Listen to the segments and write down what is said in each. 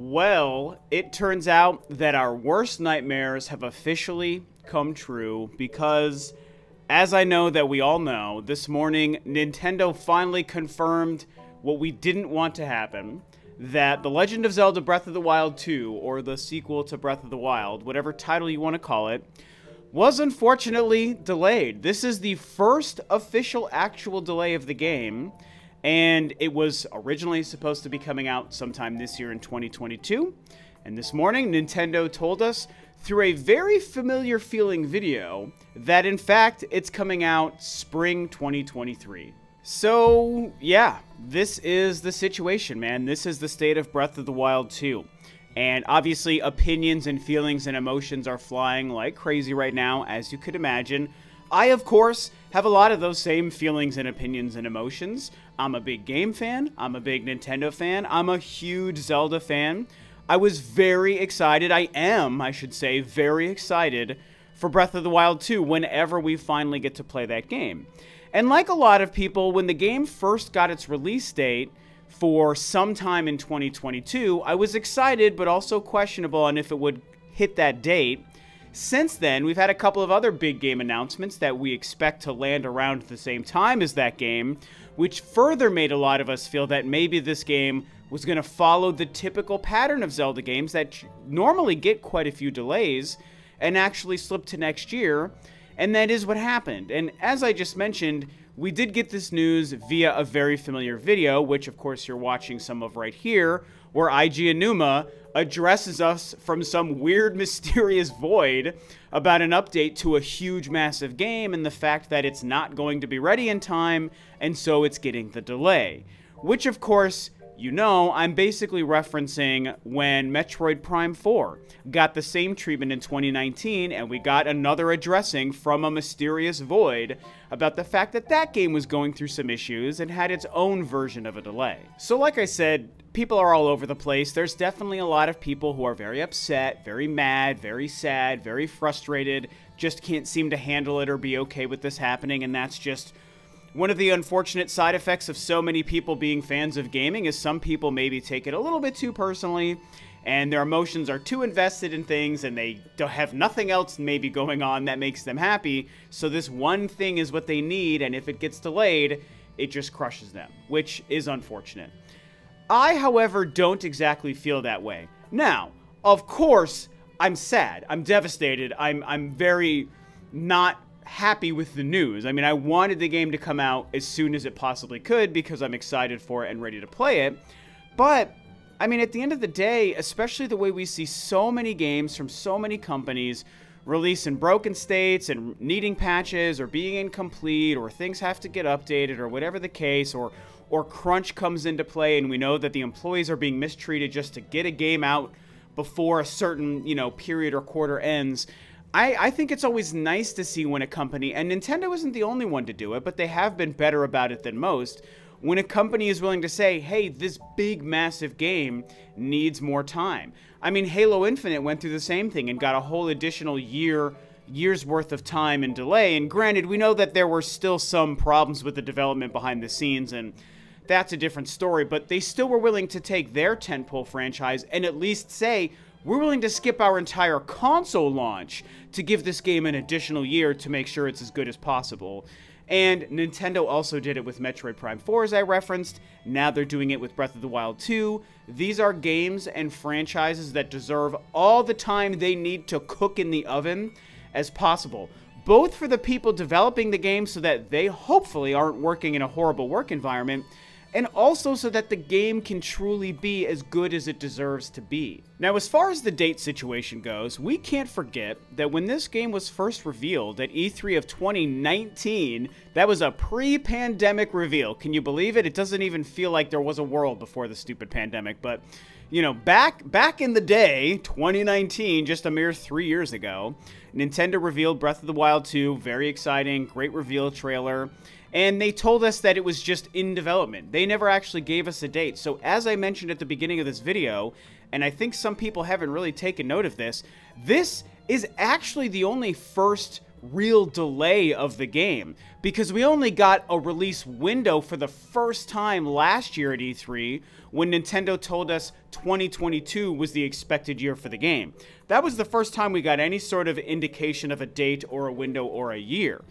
Well, it turns out that our worst nightmares have officially come true because, as I know that we all know, this morning Nintendo finally confirmed what we didn't want to happen, that The Legend of Zelda Breath of the Wild 2, or the sequel to Breath of the Wild, whatever title you want to call it, was unfortunately delayed. This is the first official actual delay of the game, and it was originally supposed to be coming out sometime this year in 2022. And this morning, Nintendo told us through a very familiar feeling video that in fact it's coming out spring 2023. So yeah, this is the situation, man. This is the state of Breath of the Wild 2. And obviously opinions and feelings and emotions are flying like crazy right now, as you could imagine. I, of course, have a lot of those same feelings and opinions and emotions. I'm a big game fan. I'm a big Nintendo fan. I'm a huge Zelda fan. I was very excited. I should say, very excited for Breath of the Wild 2 whenever we finally get to play that game. And like a lot of people, when the game first got its release date for sometime in 2022, I was excited but also questionable on if it would hit that date. Since then, we've had a couple of other big game announcements that we expect to land around the same time as that game, which further made a lot of us feel that maybe this game was going to follow the typical pattern of Zelda games that normally get quite a few delays and actually slip to next year, and that is what happened. And as I just mentioned, we did get this news via a very familiar video, which of course you're watching some of right here, where IG Enuma addresses us from some weird, mysterious void about an update to a huge, massive game and the fact that it's not going to be ready in time, and so it's getting the delay. Which, of course, you know, I'm basically referencing when Metroid Prime 4 got the same treatment in 2019, and we got another addressing from a mysterious void about the fact that that game was going through some issues and had its own version of a delay. So like I said, people are all over the place. There's definitely a lot of people who are very upset, very mad, very sad, very frustrated, just can't seem to handle it or be okay with this happening, and that's just one of the unfortunate side effects of so many people being fans of gaming. Is some people maybe take it a little bit too personally, and their emotions are too invested in things, and they don't have nothing else maybe going on that makes them happy, so this one thing is what they need, and if it gets delayed, it just crushes them, which is unfortunate. I, however, don't exactly feel that way. Now, of course, I'm sad. I'm devastated. I'm very not happy with the news. I mean, I wanted the game to come out as soon as it possibly could because I'm excited for it and ready to play it. But, I mean, at the end of the day, especially the way we see so many games from so many companies release in broken states and needing patches or being incomplete or things have to get updated or whatever the case, or crunch comes into play and we know that the employees are being mistreated just to get a game out before a certain, period or quarter ends. I think it's always nice to see when a company, and Nintendo isn't the only one to do it, but they have been better about it than most, when a company is willing to say, hey, this big, massive game needs more time. I mean, Halo Infinite went through the same thing and got a whole additional year's worth of time and delay, and granted, we know that there were still some problems with the development behind the scenes, and that's a different story, but they still were willing to take their tentpole franchise and at least say, we're willing to skip our entire console launch to give this game an additional year to make sure it's as good as possible. And Nintendo also did it with Metroid Prime 4, as I referenced. Now they're doing it with Breath of the Wild 2. These are games and franchises that deserve all the time they need to cook in the oven as possible, both for the people developing the game so that they hopefully aren't working in a horrible work environment, and also so that the game can truly be as good as it deserves to be. Now, as far as the date situation goes, we can't forget that when this game was first revealed at E3 of 2019, that was a pre-pandemic reveal. Can you believe it? It doesn't even feel like there was a world before the stupid pandemic, but, back in the day, 2019, just a mere 3 years ago, Nintendo revealed Breath of the Wild 2, very exciting, great reveal trailer, and they told us that it was just in development. They never actually gave us a date. So as I mentioned at the beginning of this video, and I think some people haven't really taken note of this, this is actually the only first real delay of the game, because we only got a release window for the first time last year at E3 when Nintendo told us 2022 was the expected year for the game. That was the first time we got any sort of indication of a date or a window or a year.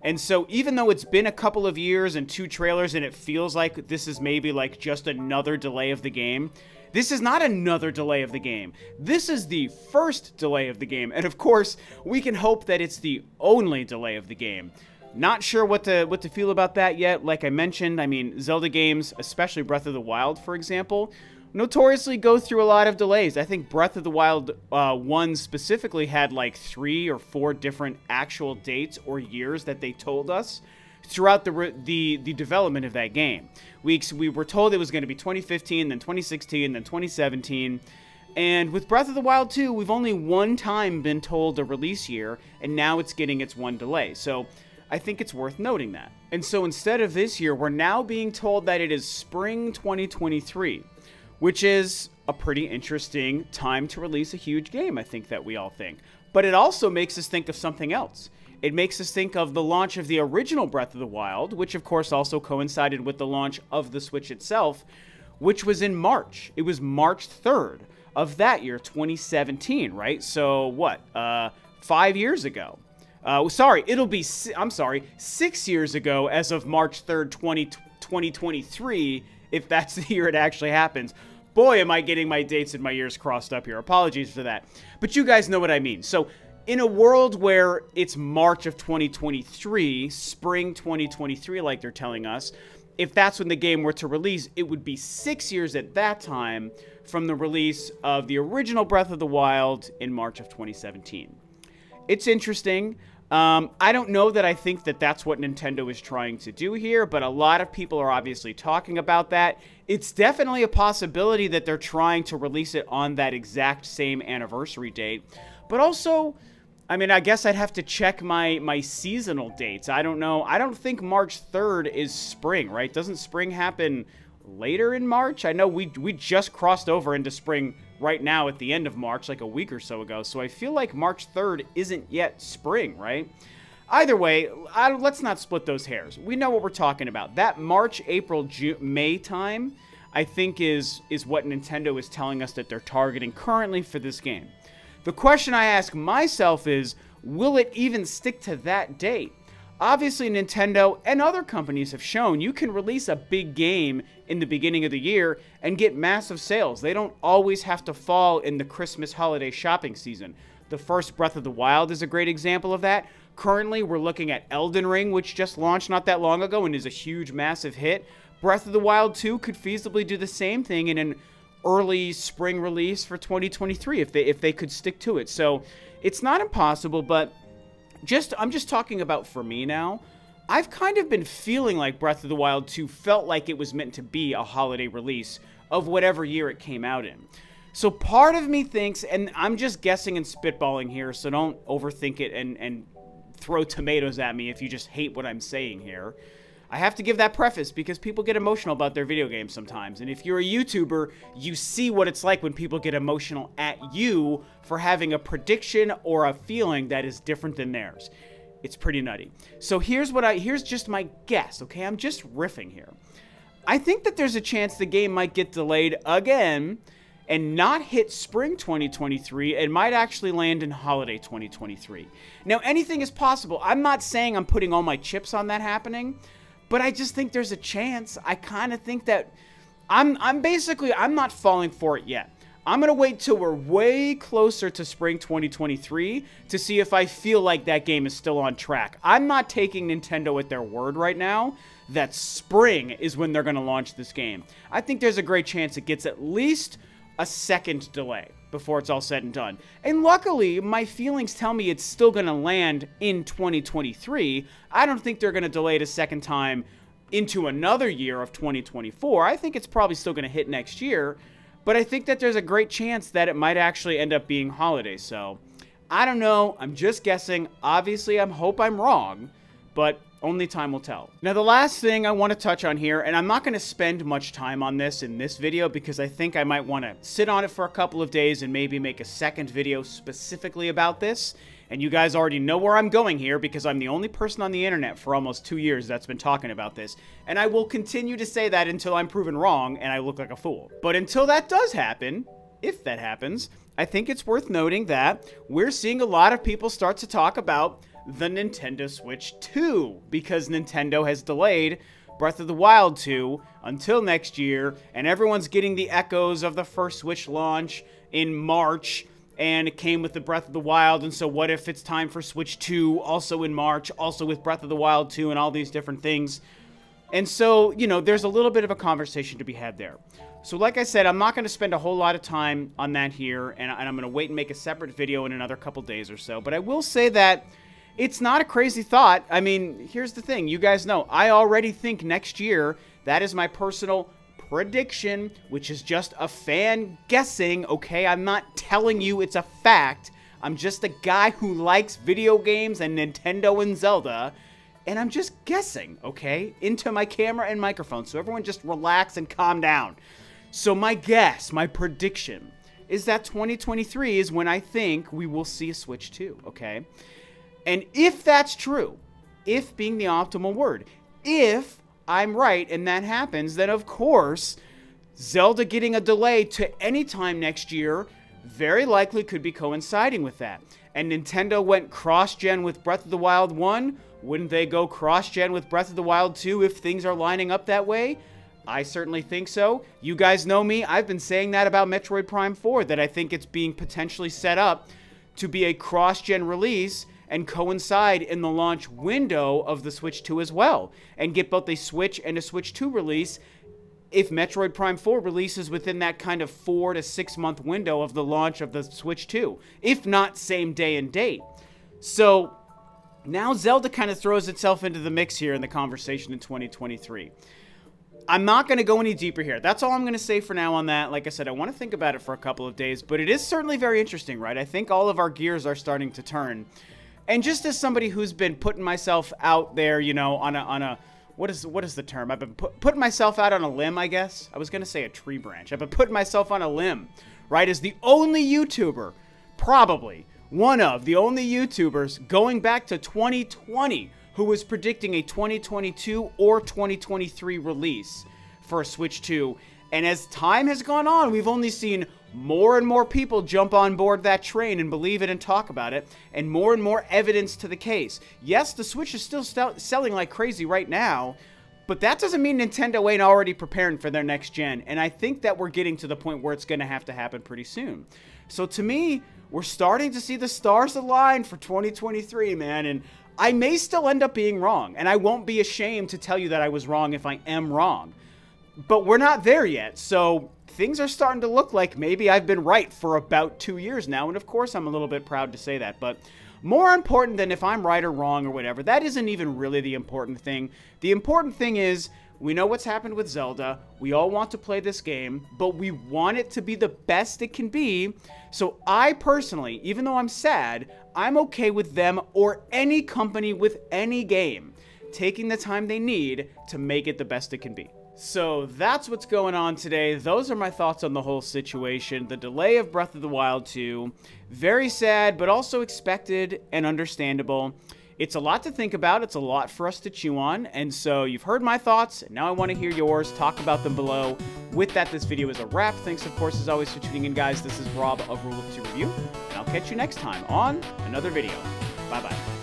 And so even though it's been a couple of years and 2 trailers and it feels like this is maybe like just another delay of the game, this is not another delay of the game. This is the first delay of the game. And of course, we can hope that it's the only delay of the game. Not sure what to feel about that yet. Like I mentioned, I mean, Zelda games, especially Breath of the Wild, for example, notoriously go through a lot of delays. I think Breath of the Wild 1 specifically had like 3 or 4 different actual dates or years that they told us throughout the development of that game. We were told it was going to be 2015, then 2016, then 2017. And with Breath of the Wild 2, we've only one time been told a release year, and now it's getting its one delay. So I think it's worth noting that. And so instead of this year, we're now being told that it is spring 2023. Which is a pretty interesting time to release a huge game, I think that we all think. But it also makes us think of something else. It makes us think of the launch of the original Breath of the Wild, which of course also coincided with the launch of the Switch itself, which was in March. It was March 3rd of that year, 2017, right? So what, 5 years ago? I'm sorry, 6 years ago as of March 3rd, 2023, if that's the year it actually happens. Boy, am I getting my dates and my years crossed up here. Apologies for that. But you guys know what I mean. So in a world where it's March of 2023, spring 2023, like they're telling us, if that's when the game were to release, it would be 6 years at that time from the release of the original Breath of the Wild in March of 2017. It's interesting. I don't know that I think that that's what Nintendo is trying to do here, but a lot of people are obviously talking about that. It's definitely a possibility that they're trying to release it on that exact same anniversary date. But also, I mean, I guess I'd have to check my seasonal dates. I don't know. I don't think March 3rd is spring, right? Doesn't spring happen later in March? I know we just crossed over into spring right now at the end of March, like a week or so ago. So I feel like March 3rd isn't yet spring, right? Either way, let's not split those hairs. We know what we're talking about. That March, April, June, May time, I think is what Nintendo is telling us that they're targeting currently for this game. The question I ask myself is, will it even stick to that date? Obviously, Nintendo and other companies have shown you can release a big game in the beginning of the year and get massive sales. They don't always have to fall in the Christmas holiday shopping season. The first Breath of the Wild is a great example of that. Currently, we're looking at Elden Ring, which just launched not that long ago and is a huge, massive hit. Breath of the Wild 2 could feasibly do the same thing in an early spring release for 2023 if they could stick to it. So it's not impossible, but I'm just talking about for me now. I've kind of been feeling like Breath of the Wild 2 felt like it was meant to be a holiday release of whatever year it came out in. So part of me thinks, and I'm just guessing and spitballing here, so don't overthink it and throw tomatoes at me if you just hate what I'm saying here. I have to give that preface because people get emotional about their video games sometimes. And if you're a YouTuber, you see what it's like when people get emotional at you for having a prediction or a feeling that is different than theirs. It's pretty nutty. So here's just my guess, okay? I'm just riffing here. I think that there's a chance the game might get delayed again and not hit spring 2023 and might actually land in holiday 2023. Now, anything is possible. I'm not saying I'm putting all my chips on that happening, but I just think there's a chance. I kind of think that I'm not falling for it yet. I'm going to wait till we're way closer to spring 2023 to see if I feel like that game is still on track. I'm not taking Nintendo at their word right now that spring is when they're going to launch this game. I think there's a great chance it gets at least a second delay before it's all said and done. And luckily, my feelings tell me it's still going to land in 2023. I don't think they're going to delay it a second time into another year of 2024. I think it's probably still going to hit next year, but I think that there's a great chance that it might actually end up being holiday. So I don't know. I'm just guessing. Obviously, I hope I'm wrong, but Only time will tell. Now, the last thing I want to touch on here, and I'm not going to spend much time on this in this video because I think I might want to sit on it for a couple of days and maybe make a second video specifically about this. And you guys already know where I'm going here because I'm the only person on the internet for almost 2 years that's been talking about this. And I will continue to say that until I'm proven wrong and I look like a fool. But until that does happen, if that happens, I think it's worth noting that we're seeing a lot of people start to talk about the Nintendo Switch 2 because Nintendo has delayed Breath of the Wild 2 until next year, and everyone's getting the echoes of the first Switch launch in March, and it came with the Breath of the Wild, and so what if it's time for Switch 2 also in March, also with Breath of the Wild 2 and all these different things. And so, you know, there's a little bit of a conversation to be had there. So like I said, I'm not going to spend a whole lot of time on that here, and I'm going to wait and make a separate video in another couple days or so. But I will say that it's not a crazy thought. I mean, here's the thing. You guys know, I already think next year, that is my personal prediction, which is just a fan guessing, okay? I'm not telling you it's a fact. I'm just a guy who likes video games and Nintendo and Zelda, and I'm just guessing, okay? Into my camera and microphone, so everyone just relax and calm down. So my guess, my prediction, is that 2023 is when I think we will see a Switch 2, okay? And if that's true, if being the optimal word, if I'm right and that happens, then of course, Zelda getting a delay to any time next year very likely could be coinciding with that. And Nintendo went cross-gen with Breath of the Wild 1. Wouldn't they go cross-gen with Breath of the Wild 2 if things are lining up that way? I certainly think so. You guys know me. I've been saying that about Metroid Prime 4, that I think it's being potentially set up to be a cross-gen release and coincide in the launch window of the Switch 2 as well, and get both a Switch and a Switch 2 release if Metroid Prime 4 releases within that kind of 4 to 6 month window of the launch of the Switch 2, if not same day and date. So now Zelda kind of throws itself into the mix here in the conversation in 2023. I'm not going to go any deeper here. That's all I'm going to say for now on that. Like I said, I want to think about it for a couple of days, but it is certainly very interesting, right? I think all of our gears are starting to turn. And just as somebody who's been putting myself out there, you know, on a what is the term? I've been putting myself out on a limb, I guess. I was going to say a tree branch. I've been putting myself on a limb, right? As the only YouTuber, probably one of the only YouTubers going back to 2020 who was predicting a 2022 or 2023 release for a Switch 2. And as time has gone on, we've only seen more and more people jump on board that train and believe it and talk about it, and more evidence to the case. Yes, the Switch is still selling like crazy right now, but that doesn't mean Nintendo ain't already preparing for their next gen, and I think that we're getting to the point where it's going to have to happen pretty soon. So to me, we're starting to see the stars align for 2023, man, and I may still end up being wrong, and I won't be ashamed to tell you that I was wrong if I am wrong. But we're not there yet, so things are starting to look like maybe I've been right for about 2 years now, and of course I'm a little bit proud to say that, but more important than if I'm right or wrong or whatever, that isn't even really the important thing. The important thing is, we know what's happened with Zelda, we all want to play this game, but we want it to be the best it can be, so I personally, even though I'm sad, I'm okay with them or any company with any game taking the time they need to make it the best it can be. So that's what's going on today. Those are my thoughts on the whole situation. The delay of Breath of the Wild 2. Very sad, but also expected and understandable. It's a lot to think about. It's a lot for us to chew on. And so you've heard my thoughts, and now I want to hear yours. Talk about them below. With that, this video is a wrap. Thanks, of course, as always, for tuning in, guys. This is Rob of Rule of 2 Review, and I'll catch you next time on another video. Bye-bye.